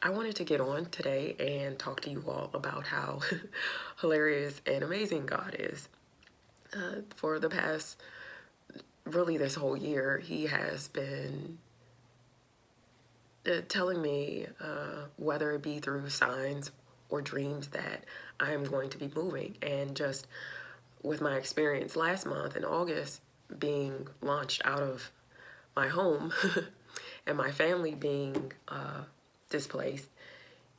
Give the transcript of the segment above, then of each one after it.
I wanted to get on today and talk to you all about how hilarious and amazing God is. For the past, really this whole year, He has been telling me, whether it be through signs or dreams, that I am going to be moving. And just with my experience last month in August, being launched out of my home and my family being displaced,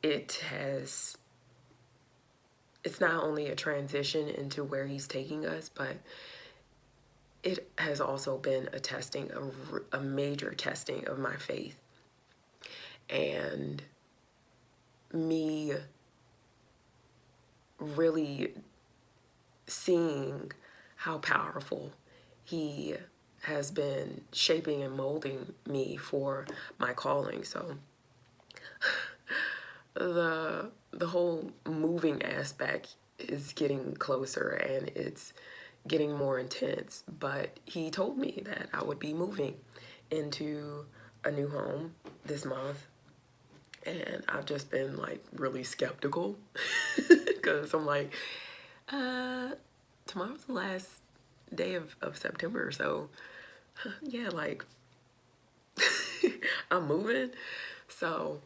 it has it's not only a transition into where he's taking us, but it has also been a testing, a major testing of my faith and me really seeing how powerful he has been shaping and molding me for my calling. So the whole moving aspect is getting closer and it's getting more intense. But he told me that I would be moving into a new home this month, and I've just been like really skeptical because I'm like, uh, tomorrow's the last day of September, so yeah, like I'm moving. So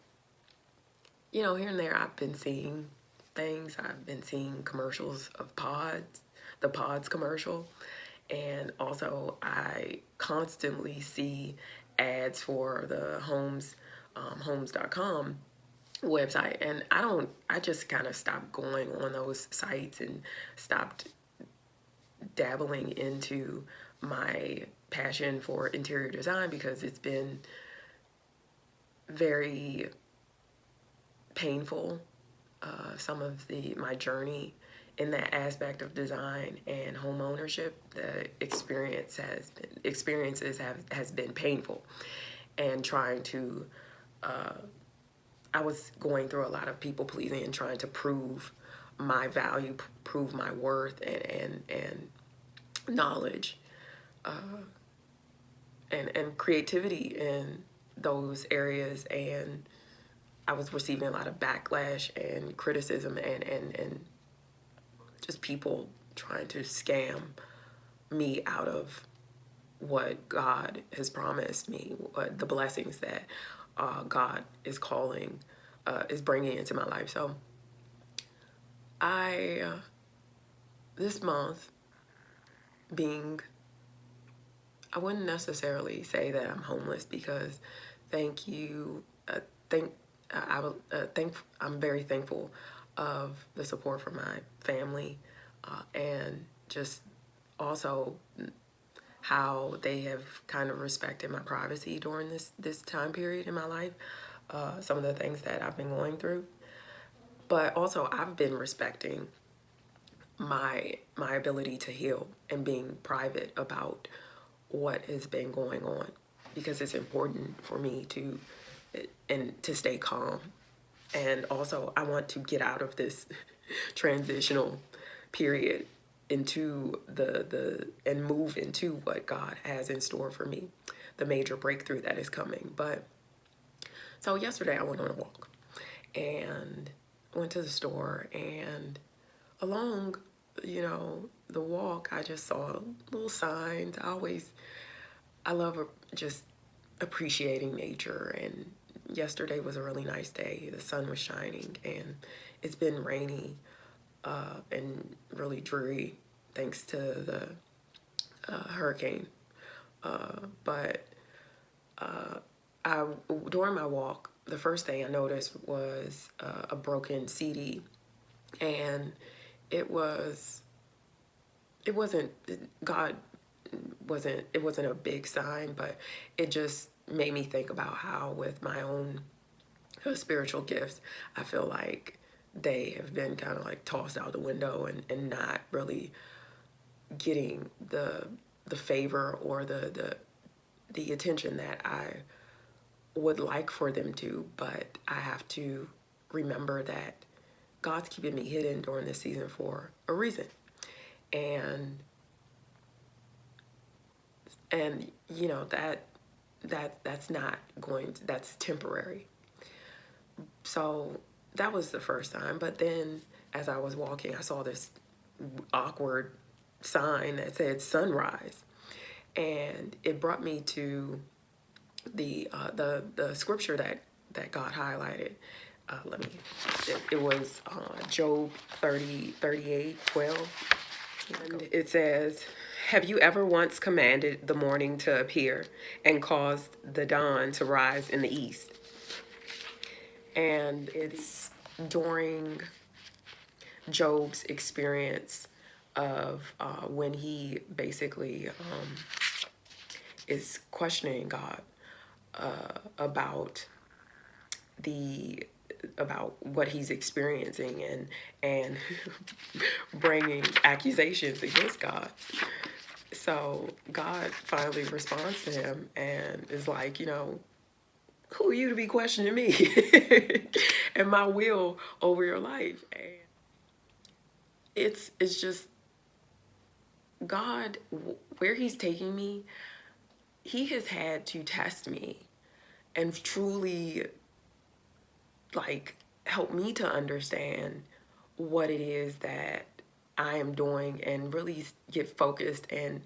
here and there, I've been seeing things. I've been seeing commercials of pods, the pods commercial. And also, I constantly see ads for the homes.com website. And I just kind of stopped going on those sites and stopped dabbling into my passion for interior design because it's been very painful. Some of my journey in that aspect of design and home ownership, the experiences has been painful, and trying to I was going through a lot of people pleasing and trying to prove my value, prove my worth, and knowledge, and creativity in those areas. And I was receiving a lot of backlash and criticism, and just people trying to scam me out of what God has promised me, what the blessings that God is is bringing into my life. So I, this month being, I wouldn't necessarily say that I'm homeless because thank you, thank, I will I'm very thankful of the support from my family, and just also how they have kind of respected my privacy during this time period in my life, some of the things that I've been going through. But also, I've been respecting my ability to heal and being private about what has been going on, because it's important for me to stay calm. And also, I want to get out of this transitional period into the and move into what God has in store for me, the major breakthrough that is coming. But so yesterday I went on a walk and went to the store, and along, the walk, I just saw little signs. I love just appreciating nature, and yesterday was a really nice day. The sun was shining, and it's been rainy and really dreary thanks to the hurricane. But I during my walk, the first thing I noticed was a broken CD, and it was it wasn't God wasn't it wasn't a big sign, but it just made me think about how with my own spiritual gifts, I feel like they have been kind of like tossed out the window, and not really getting the favor or the attention that I would like for them to. But I have to remember that God's keeping me hidden during this season for a reason. And that's not going to, that's temporary. So that was the first time. But then as I was walking, I saw this awkward sign that said sunrise. And it brought me to the scripture that God highlighted. It was Job 38:12. And it says, have you ever once commanded the morning to appear and caused the dawn to rise in the east? And it's during Job's experience of when he basically is questioning God about what he's experiencing and bringing accusations against God. So God finally responds to him and is like, who are you to be questioning me and my will over your life? And it's just God, where he's taking me, he has had to test me and truly help me to understand what it is that I am doing and really get focused and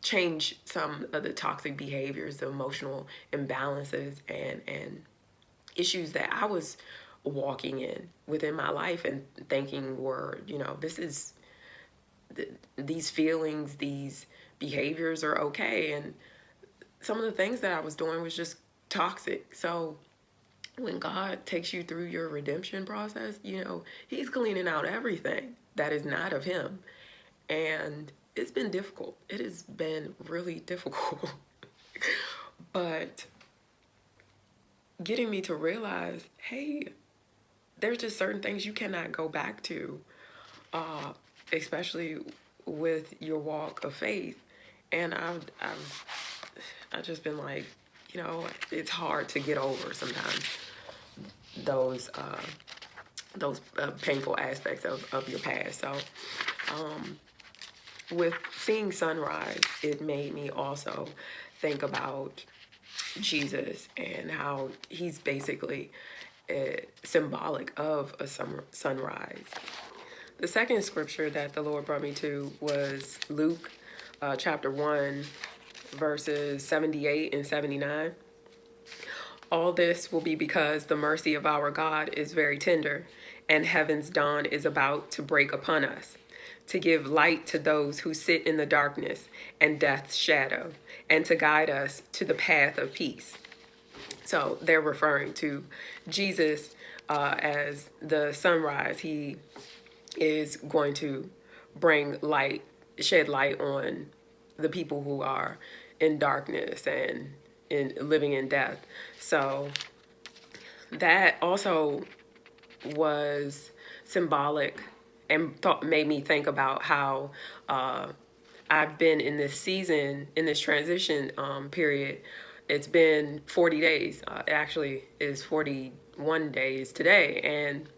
change some of the toxic behaviors, the emotional imbalances and issues that I was walking in within my life and thinking were, this is these feelings, these behaviors are okay. And some of the things that I was doing was just toxic. So when God takes you through your redemption process, he's cleaning out everything that is not of him. And it's been difficult. It has been really difficult. But getting me to realize, hey, there's just certain things you cannot go back to, especially with your walk of faith. And I've just been like, it's hard to get over sometimes those painful aspects of your past. So with seeing sunrise, it made me also think about Jesus and how he's basically symbolic of a sunrise. The second scripture that the Lord brought me to was Luke chapter 1, verses 78 and 79. All this will be because the mercy of our God is very tender, and heaven's dawn is about to break upon us, to give light to those who sit in the darkness and death's shadow, and to guide us to the path of peace. So they're referring to Jesus as the sunrise. He is going to bring light, shed light on the people who are in darkness and living in death. So that also was symbolic and made me think about how I've been in this season, in this transition period. It's been 40 days. Actually, is 41 days today. And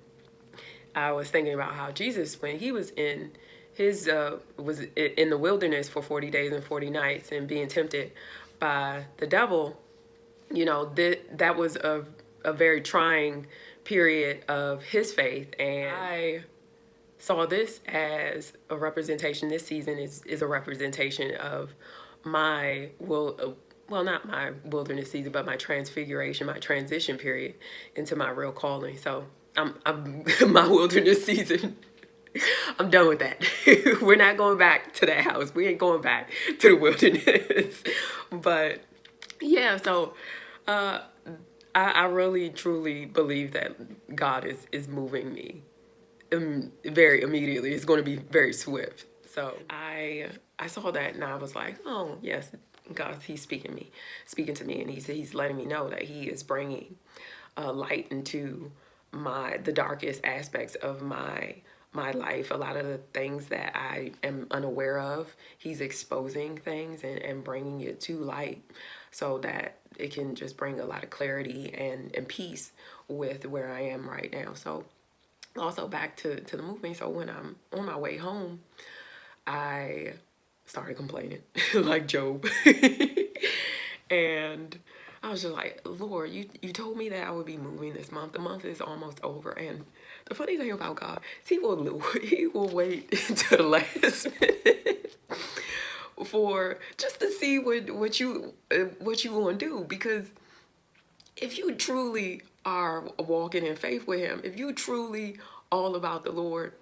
I was thinking about how Jesus, when he was in his was in the wilderness for 40 days and 40 nights and being tempted by the devil, that was a very trying period of his faith. And I saw this as a representation. This season is a representation of my not my wilderness season, but my transfiguration, my transition period into my real calling. So I'm my wilderness season. I'm done with that. We're not going back to that house. We ain't going back to the wilderness. But yeah, so I really truly believe that God is moving me very immediately. It's going to be very swift. So I saw that and I was like, oh yes, God, he's speaking to me, and he's letting me know that he is bringing light into the darkest aspects of my life. A lot of the things that I am unaware of, he's exposing things and bringing it to light so that it can just bring a lot of clarity and peace with where I am right now. So also back to the moving. So when I'm on my way home, I started complaining like Job. And I was just like, Lord, you told me that I would be moving this month. The month is almost over. And the funny thing about God is he will wait until the last minute for just to see what you want to do. Because if you truly are walking in faith with him, if you truly all about the Lord,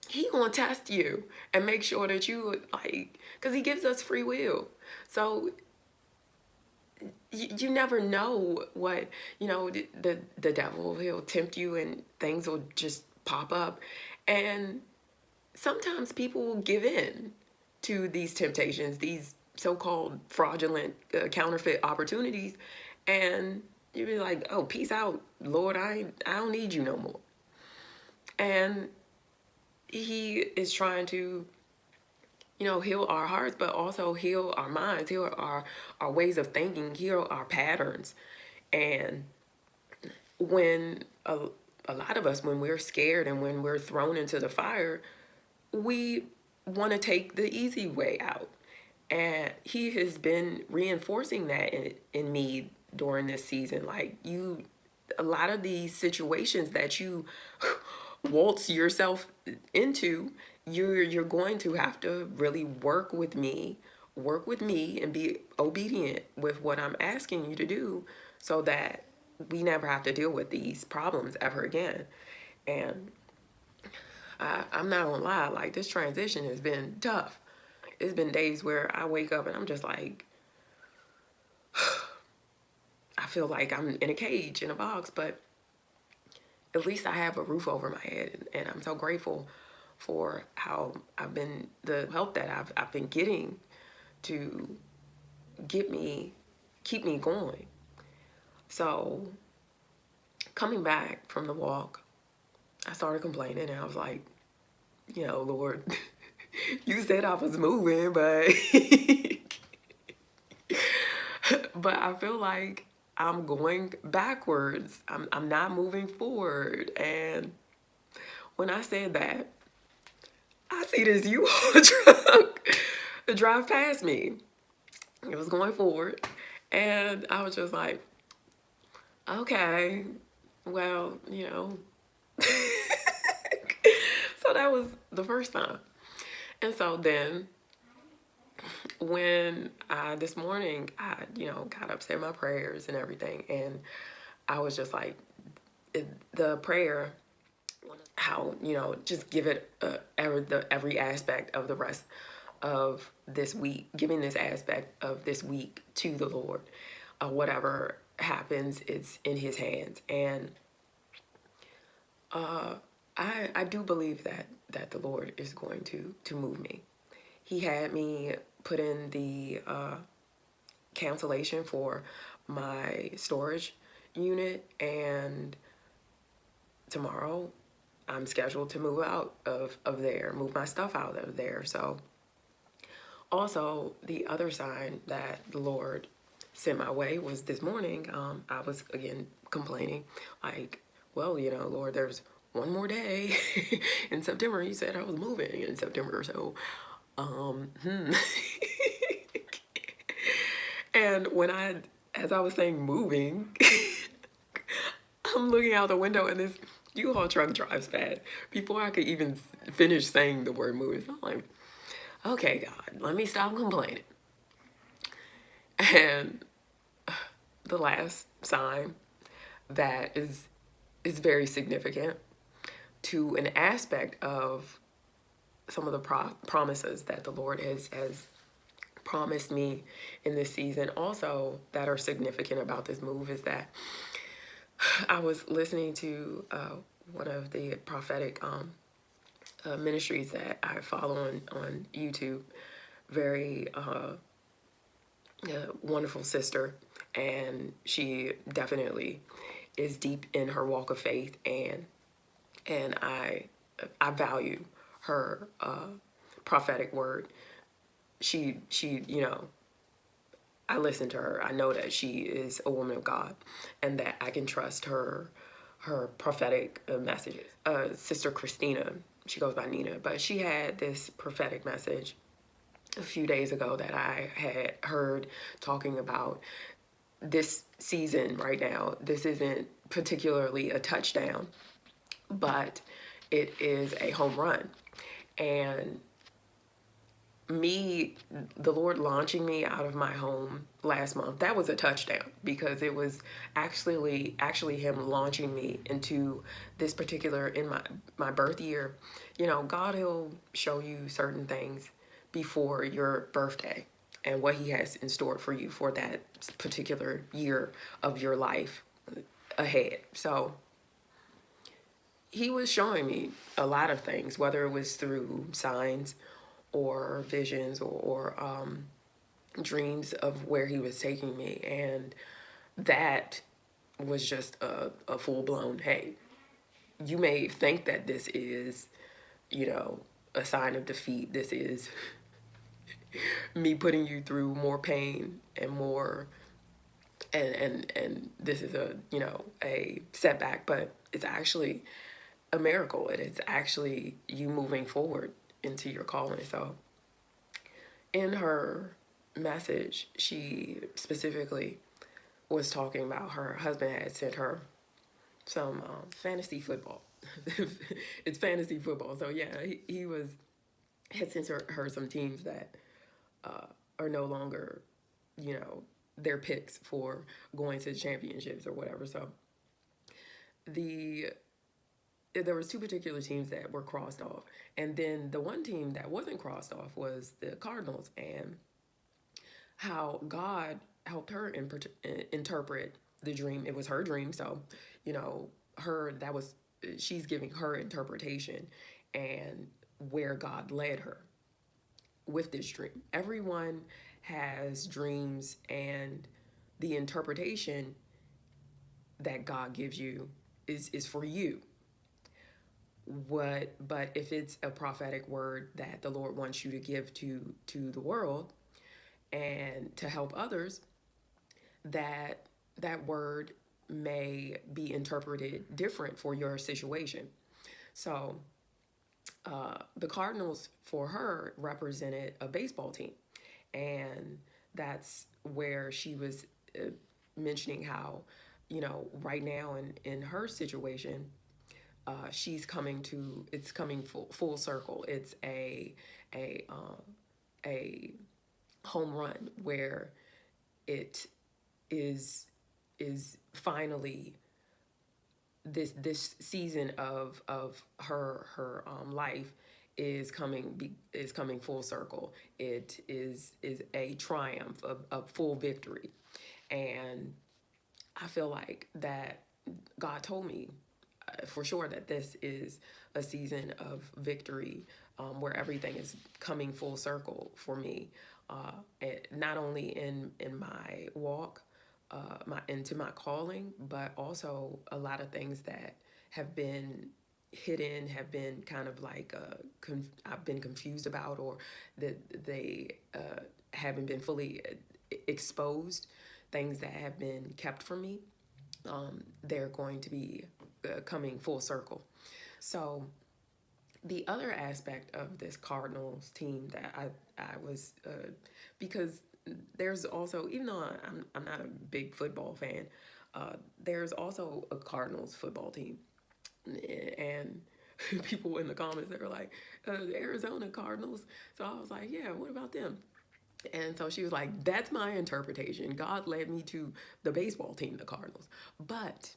he gonna test you and make sure that you like, because he gives us free will. So you never know what, the devil, he'll tempt you and things will just pop up. And sometimes people will give in to these temptations, these so-called fraudulent counterfeit opportunities, and you'll be like, oh, peace out, Lord, I don't need you no more. And he is trying to, heal our hearts, but also heal our minds, heal our ways of thinking, heal our patterns. And when a lot of us, when we're scared and when we're thrown into the fire, we want to take the easy way out. And he has been reinforcing that in me during this season. Like, a lot of these situations that you waltz yourself into, you're going to have to really work with me and be obedient with what I'm asking you to do, so that we never have to deal with these problems ever again. And I'm not gonna lie, like, this transition has been tough. It's been days where I wake up and I'm just like, I feel like I'm in a cage, in a box, but at least I have a roof over my head. And I'm so grateful for how the help that I've been getting to keep me going. So coming back from the walk, I started complaining and I was like, Lord, you said I was moving, but but I feel like I'm going backwards. I'm not moving forward. And when I said that, I see this U-Haul truck drive past me. It was going forward. And I was just like, okay, well, So that was the first time. And so then when this morning, I, got up, said my prayers and everything. And I was just like, the prayer, how, just give it every aspect of the rest of this week, giving this aspect of this week to the Lord. Whatever happens, it's in his hands. And I do believe that the Lord is going to move me. He had me put in the cancellation for my storage unit, and tomorrow I'm scheduled to move out of there, move my stuff out of there. So also the other sign that the Lord sent my way was this morning. I was again complaining, like, well, Lord, there's one more day in September. You said I was moving in September, so and as I was saying moving, I'm looking out the window and this U-Haul truck drives past before I could even finish saying the word moving. So I'm like, okay, God, let me stop complaining. And the last sign that is very significant to an aspect of some of the promises that the Lord has promised me in this season, also that are significant about this move, is that I was listening to one of the prophetic ministries that I follow on YouTube. Very wonderful sister, and she definitely is deep in her walk of faith, and I value her prophetic word. She I listen to her. I know that she is a woman of God, and that I can trust her prophetic messages. Sister Christina, she goes by Nina, but she had this prophetic message a few days ago that I had heard talking about this season right now, this isn't particularly a touchdown, but it is a home run. And me, the Lord launching me out of my home last month, that was a touchdown, because it was actually him launching me into this particular, in my birth year. You know, God, he'll show you certain things before your birthday and what he has in store for you for that particular year of your life ahead. So he was showing me a lot of things, whether it was through signs or visions or dreams of where he was taking me. And that was just a full blown, hey, you may think that this is, you know, a sign of defeat. This is me putting you through more pain and more, and this is a, you know, a setback, but it's actually a miracle. It is actually you moving forward into your calling. So in her message, she specifically was talking about her husband had sent her some fantasy football. It's fantasy football. So yeah, he was had sent her some teams that are no longer, you know, their picks for going to championships or whatever. So the there was two particular teams that were crossed off, and then the one team that wasn't crossed off was the Cardinals. And how God helped her interpret the dream. It was her dream, so you know, her that was she's giving her interpretation and where God led her with this dream. Everyone has dreams, and the interpretation that God gives you is for you. But if it's a prophetic word that the Lord wants you to give to the world and to help others, that word may be interpreted different for your situation. So the Cardinals for her represented a baseball team, and that's where she was mentioning how, you know, right now in her situation, it's coming full circle. It's a home run where it is finally this season of her life is coming full circle. It is a triumph, a full victory. And I feel like that God told me for sure that this is a season of victory, where everything is coming full circle for me, not only in my walk, my into my calling, but also a lot of things that have been hidden, have been kind of like I've been confused about, or that they haven't been fully exposed, things that have been kept from me. They're going to be coming full circle. So the other aspect of this Cardinals team that I was because there's also, even though I'm not a big football fan, there's also a Cardinals football team. And people in the comments, they were like, the Arizona Cardinals. So I was like, yeah, what about them? And so she was like, that's my interpretation. God led me to the baseball team, the Cardinals. But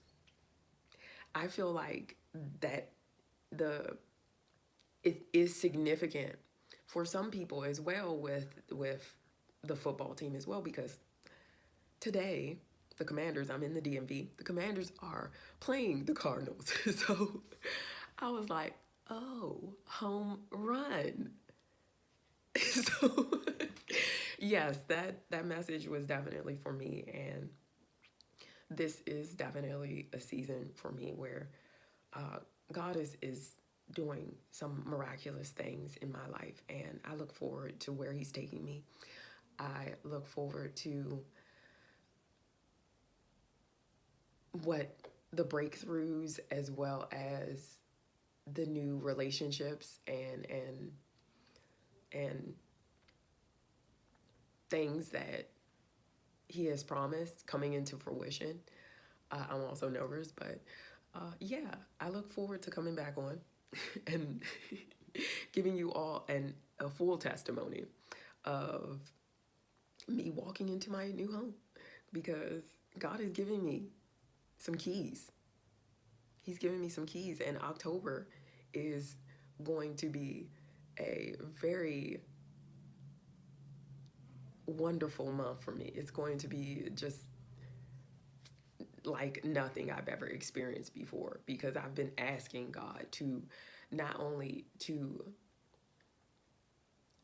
I feel like that the it is significant for some people as well with the football team as well, because today the Commanders, I'm in the DMV, the Commanders are playing the Cardinals. So I was like, oh, home run. So yes, that message was definitely for me, and this is definitely a season for me where God is doing some miraculous things in my life, and I look forward to where He's taking me. I look forward to what the breakthroughs, as well as the new relationships and things that he has promised coming into fruition. I'm also nervous, but yeah, I look forward to coming back on and giving you all a full testimony of me walking into my new home, because God is giving me some keys. He's giving me some keys, and October is going to be a very wonderful month for me. It's going to be just like nothing I've ever experienced before, because I've been asking God to not only to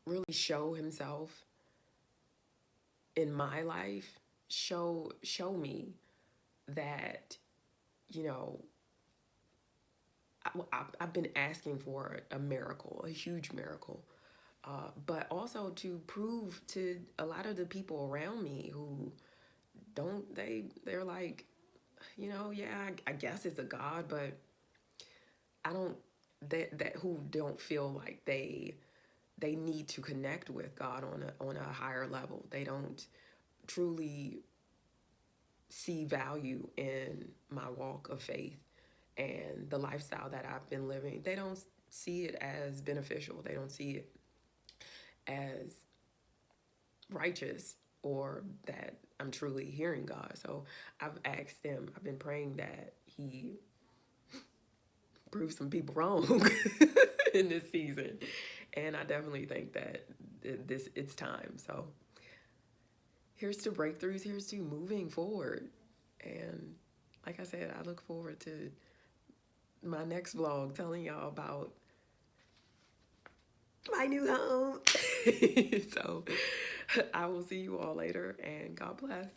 really show himself in my life, show me that, you know, I've been asking for a miracle, a huge miracle, but also to prove to a lot of the people around me who don't, they're like, you know, yeah, I guess it's a God, but I don't, that who don't feel like they need to connect with God on a higher level. They don't truly see value in my walk of faith and the lifestyle that I've been living. They don't see it as beneficial. They don't see it as righteous, or that I'm truly hearing God. So I've asked him, I've been praying that he proves some people wrong in this season. And I definitely think that it's time. So here's to breakthroughs, here's to moving forward. And like I said, I look forward to my next vlog telling y'all about my new home. So I will see you all later, and God bless.